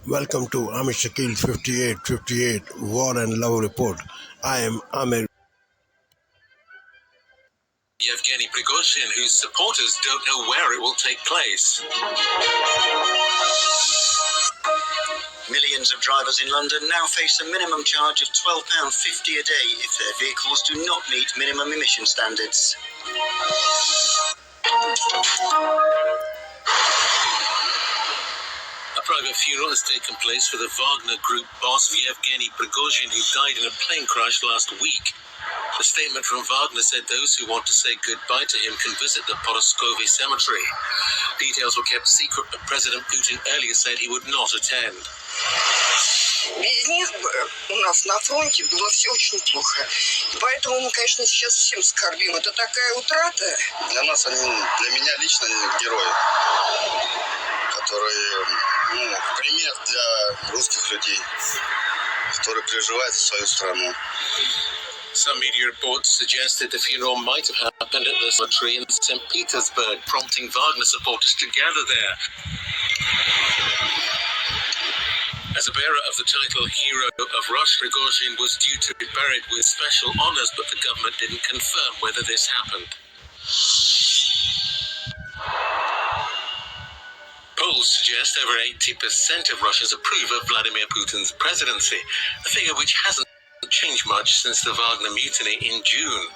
Welcome to Amit Shakil 5858 War and Love Report. I am Amir. Yevgeny Prigozhin, whose supporters don't know where it will take place. Millions of drivers in London now face a minimum charge of £12.50 a day if their vehicles do not meet minimum emission standards. A private funeral has taken place for the Wagner Group boss Yevgeny Prigozhin, who died in a plane crash last week. A statement from Wagner said those who want to say goodbye to him can visit the Poroskove cemetery. Details were kept secret, but President Putin earlier said he would not attend. Без них у нас на фронте было все очень плохо. И поэтому мы, конечно, сейчас всем скорбим. Это такая утрата. Для нас для меня лично герой, который пример для русских людей, которые переживают за свою страну. Some media reports suggested the funeral might have happened at the cemetery in St. Petersburg, prompting Wagner supporters to gather there. As a bearer of the title Hero of Russia, Prigozhin was due to be buried with special honors, but the government didn't confirm whether this happened. Polls suggest over 80% of Russians approve of Vladimir Putin's presidency, a figure which hasn't changed much since the Wagner mutiny in June.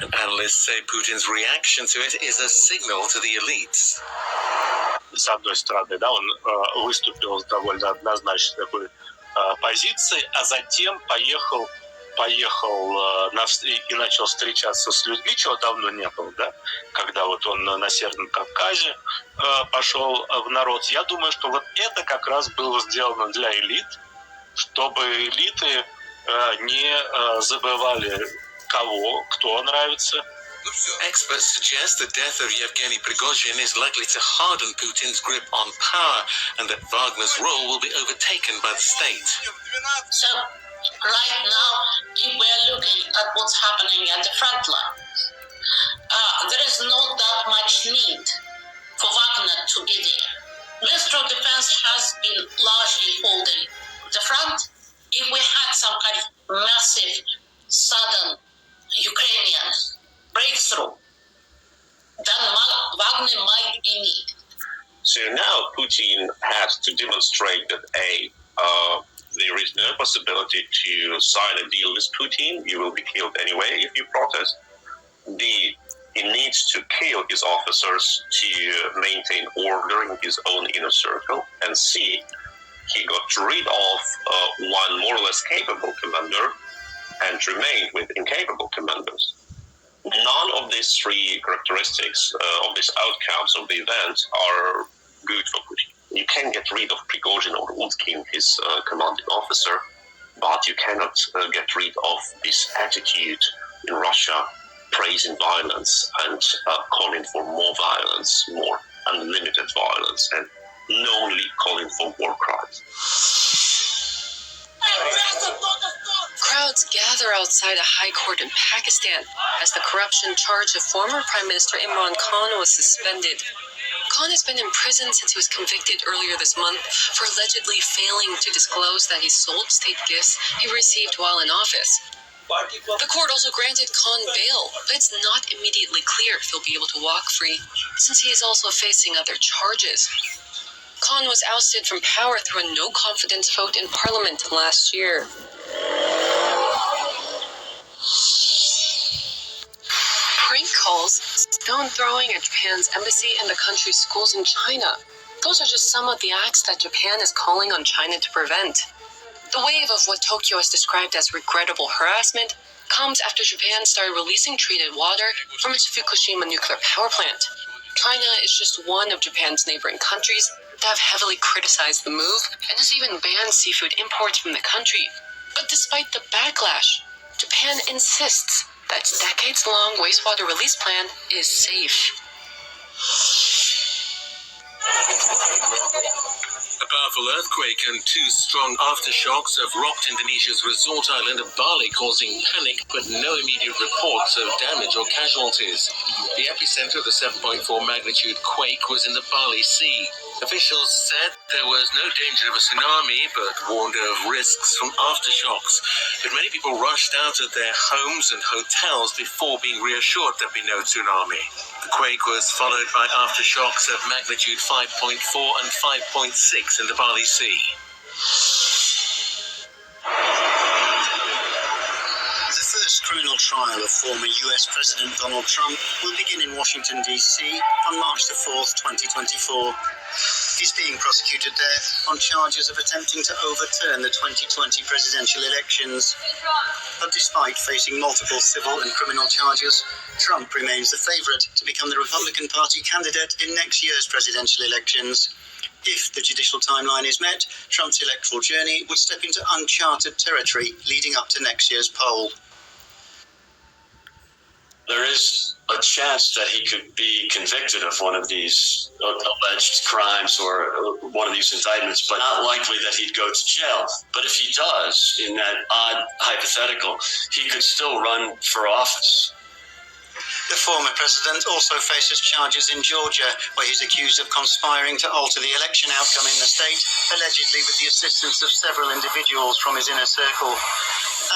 And analysts say Putin's reaction to it is a signal to the elites. С одной стороны, да, он выступил с довольно однозначной такой позицией, а затем поехал и начал встречаться с людьми, чего давно не было, да, когда вот он на Северном Кавказе пошел в народ. Я думаю, что вот это как раз было сделано для элит, чтобы элиты не забывали кто нравится. Experts suggest the death of Yevgeny Prigozhin is likely to harden Putin's grip on power and that Wagner's role will be overtaken by the state. So, right now, if we're looking at what's happening at the front line, there is not that much need for Wagner to be there. Ministry of Defense has been largely holding the front. If we had some kind of massive, sudden Ukrainian breakthrough, then Wagner might be needed. So now Putin has to demonstrate that there is no possibility to sign a deal with Putin. You will be killed anyway if you protest. He needs to kill his officers to maintain order in his own inner circle, and he got rid of one more or less capable commander and remained with incapable commanders. None of these three characteristics of these outcomes of the event are good for Putin. You can get rid of Prigozhin or Utkin, his commanding officer, but you cannot get rid of this attitude in Russia praising violence and calling for more violence, more unlimited violence, and knowingly calling for war crimes. Crowds gather outside a high court in Pakistan as the corruption charge of former Prime Minister Imran Khan was suspended. Khan has been in prison since he was convicted earlier this month for allegedly failing to disclose that he sold state gifts he received while in office. The court also granted Khan bail, but it's not immediately clear if he'll be able to walk free, since he is also facing other charges. Khan was ousted from power through a no-confidence vote in parliament last year. Prank calls, stone throwing at Japan's embassy, and the country's schools in China. Those are just some of the acts that Japan is calling on China to prevent. The wave of what Tokyo has described as regrettable harassment comes after Japan started releasing treated water from its Fukushima nuclear power plant. China is just one of Japan's neighboring countries that have heavily criticized the move and has even banned seafood imports from the country. But despite the backlash, Japan insists that its decades-long wastewater release plan is safe. A powerful earthquake and two strong aftershocks have rocked Indonesia's resort island of Bali, causing panic but no immediate reports of damage or casualties. The epicenter of the 7.4 magnitude quake was in the Bali Sea. Officials said there was no danger of a tsunami, but warned of risks from aftershocks. But many people rushed out of their homes and hotels before being reassured there'd be no tsunami. The quake was followed by aftershocks of magnitude 5.4 and 5.6 in the Bali Sea. The first criminal trial of former US President Donald Trump will begin in Washington, D.C. on March the 4th, 2024. He's being prosecuted there on charges of attempting to overturn the 2020 presidential elections. But despite facing multiple civil and criminal charges, Trump remains the favorite to become the Republican Party candidate in next year's presidential elections. If the judicial timeline is met, Trump's electoral journey would step into uncharted territory leading up to next year's poll. There is a chance that he could be convicted of one of these alleged crimes or one of these indictments, but not likely that he'd go to jail. But if he does, in that odd hypothetical, he could still run for office. The former president also faces charges in Georgia, where he's accused of conspiring to alter the election outcome in the state, allegedly with the assistance of several individuals from his inner circle.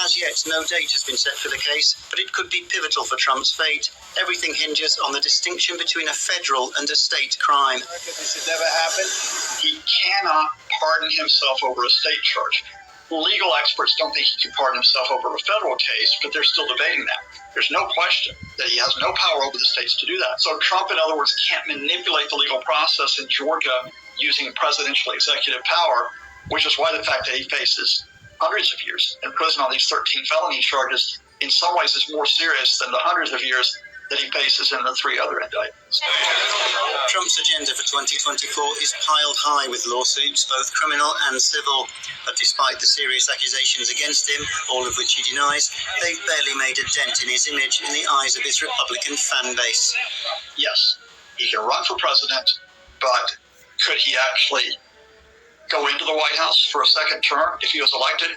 As yet, no date has been set for the case, but it could be pivotal for Trump's fate. Everything hinges on the distinction between a federal and a state crime. This should never happen. He cannot pardon himself over a state charge. Legal experts don't think he can pardon himself over a federal case, but they're still debating that. There's no question that he has no power over the states to do that. So Trump, in other words, can't manipulate the legal process in Georgia using presidential executive power, which is why the fact that he faces hundreds of years in prison on these 13 felony charges in some ways is more serious than the hundreds of years that he faces in the 3 other indictments. Trump's agenda for 2024 is piled high with lawsuits, both criminal and civil. But despite the serious accusations against him, all of which he denies, they've barely made a dent in his image in the eyes of his Republican fan base. Yes, he can run for president, but could he actually go into the White House for a second term if he was elected?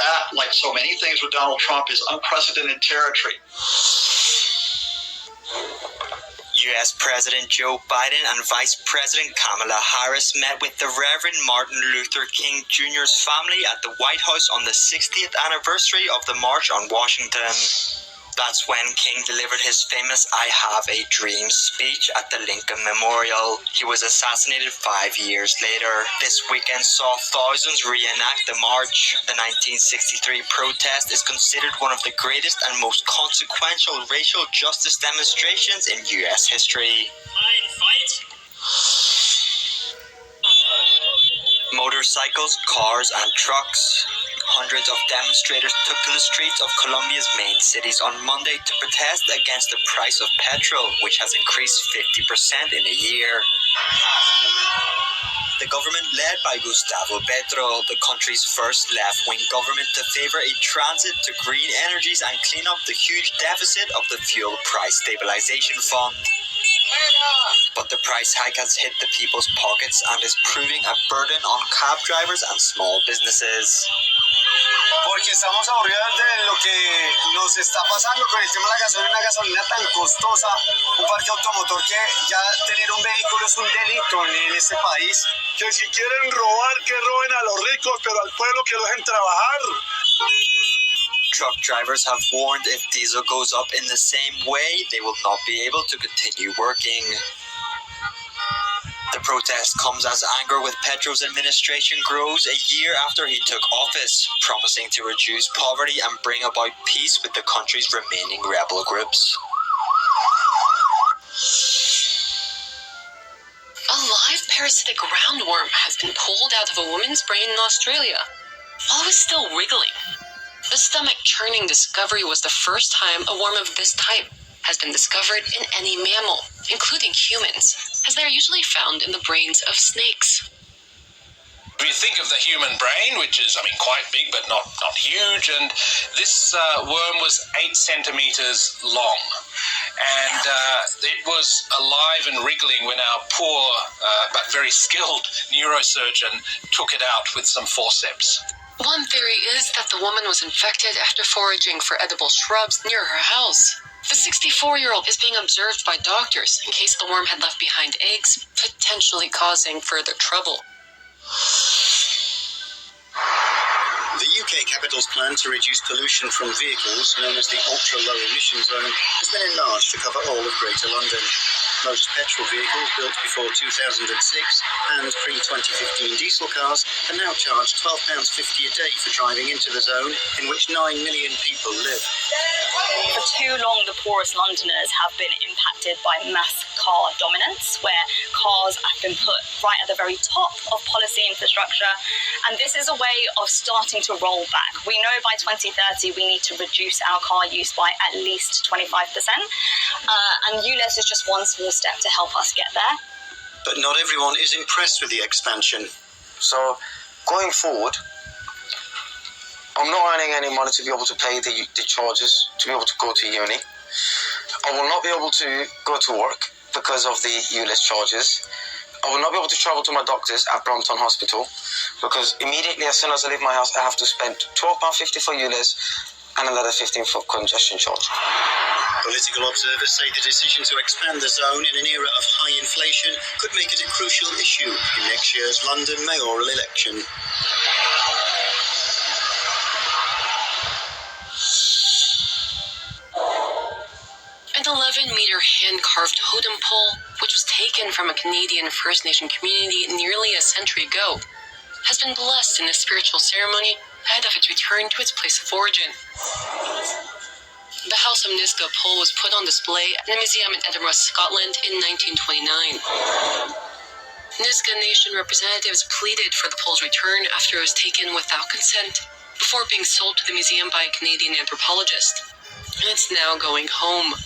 That, like so many things with Donald Trump, is unprecedented territory. U.S. President Joe Biden and Vice President Kamala Harris met with the Reverend Martin Luther King Jr.'s family at the White House on the 60th anniversary of the March on Washington. That's when King delivered his famous I Have a Dream speech at the Lincoln Memorial. He was assassinated 5 years later. This weekend saw thousands reenact the march. The 1963 protest is considered one of the greatest and most consequential racial justice demonstrations in U.S. history. Motorcycles, cars, and trucks. Hundreds of demonstrators took to the streets of Colombia's main cities on Monday to protest against the price of petrol, which has increased 50% in a year. The government led by Gustavo Petro, the country's first left-wing government to favor a transit to green energies and clean up the huge deficit of the Fuel Price Stabilization Fund. But the price hike has hit the people's pockets and is proving a burden on cab drivers and small businesses. Porque estamos aburridos de lo que nos está pasando con el tema de la gasolina, una gasolina tan costosa, un parque automotor que ya tener un vehículo es un delito en este país. Que si quieren robar, que roben a los ricos, pero al pueblo que lo dejen trabajar. Truck drivers have warned if diesel goes up in the same way, they will not be able to continue working. The protest comes as anger with Petro's administration grows a year after he took office, promising to reduce poverty and bring about peace with the country's remaining rebel groups. A live parasitic roundworm has been pulled out of a woman's brain in Australia while it was still wriggling. The stomach-churning discovery was the first time a worm of this type has been discovered in any mammal, including humans, as they are usually found in the brains of snakes. If you think of the human brain, which is, quite big but not huge, and this worm was 8 centimeters long. And it was alive and wriggling when our poor but very skilled neurosurgeon took it out with some forceps. One theory is that the woman was infected after foraging for edible shrubs near her house. The 64-year-old is being observed by doctors in case the worm had left behind eggs, potentially causing further trouble. The UK capital's plan to reduce pollution from vehicles, known as the ultra-low emission zone, has been enlarged to cover all of Greater London. Most petrol vehicles built before 2006 and pre-2015 diesel cars are now charged £12.50 a day for driving into the zone in which 9 million people live. For too long, the poorest Londoners have been impacted by mass car dominance, where cars have been put right at the very top of policy infrastructure. And this is a way of starting to roll back. We know by 2030 we need to reduce our car use by at least 25%. And ULEZ is just one small step to help us get there. But not everyone is impressed with the expansion. So, going forward, I'm not earning any money to be able to pay the charges, to be able to go to uni. I will not be able to go to work because of the ULEZ charges. I will not be able to travel to my doctors at Brompton Hospital because immediately as soon as I leave my house, I have to spend £12.50 for ULEZ and another £15 for congestion charge. Political observers say the decision to expand the zone in an era of high inflation could make it a crucial issue in next year's London mayoral election. An 11-meter hand-carved totem pole, which was taken from a Canadian First Nation community nearly a century ago, has been blessed in a spiritual ceremony ahead of its return to its place of origin. The House of Nisga'a pole was put on display in a museum in Edinburgh, Scotland in 1929. Nisga'a Nation representatives pleaded for the pole's return after it was taken without consent, before being sold to the museum by a Canadian anthropologist. And it's now going home.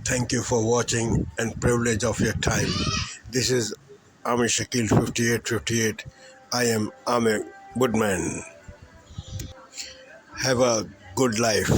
Thank you for watching and privilege of your time. This is Amir Shakil 5858. I am Amir Goodman. Have a good life.